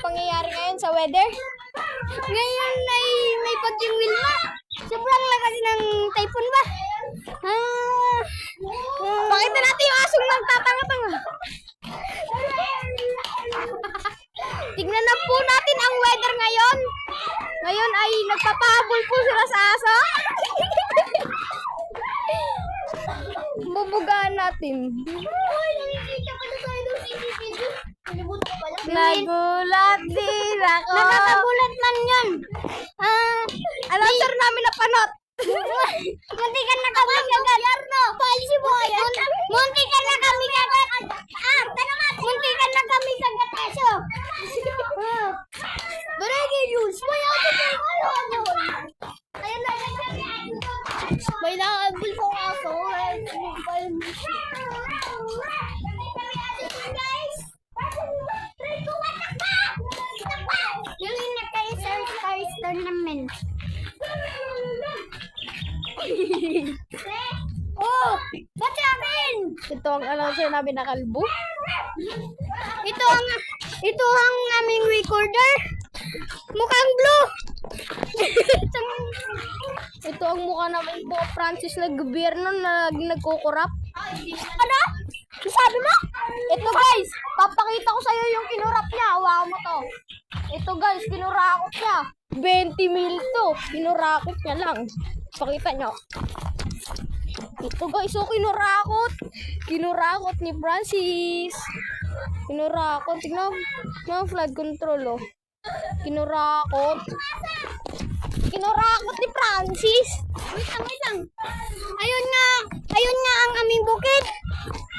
pangyayari ngayon sa weather? Ngayon ay may bagyong Wilma. Sobrang lakas ng typhoon ba? Pakita natin yung asong nagtatanga-tanga. Tignan na po natin ang weather ngayon. Ngayon ay nagpapahabol po sila sa aso. Bubugaan natin. Nagulat din ako. Nakakagulat man yun. Announcer namin na panot. Muntikan na kami kagad. Policy mo yan. Muntikan na kami kagad. Muntikan na kami kagad aso. Barangay rules. Ayun na. May nakagul ko aso. Yung na kayo sa Stars Tournament. Oh! Ba't akin? Ito ang announcer namin na kalbo. Ito ang aming recorder. Mukhang blue. Ito ang mukha namin po Francis na gobyerno na nagkukurap. Ano? Sabi mo? Ito guys, papakita ko sa'yo yung kinurap niya. Hawakan mo to. Ito guys, kinurakot niya. 20 mil to. Kinurakot niya lang. Pakita niyo. Ito guys, so kinurakot. Kinurakot ni Francis. Kinurakot. Tignan mo flood control oh. Kinurakot. Kinurakot ni Francis. Wait lang. Ayun nga ang aming bukid.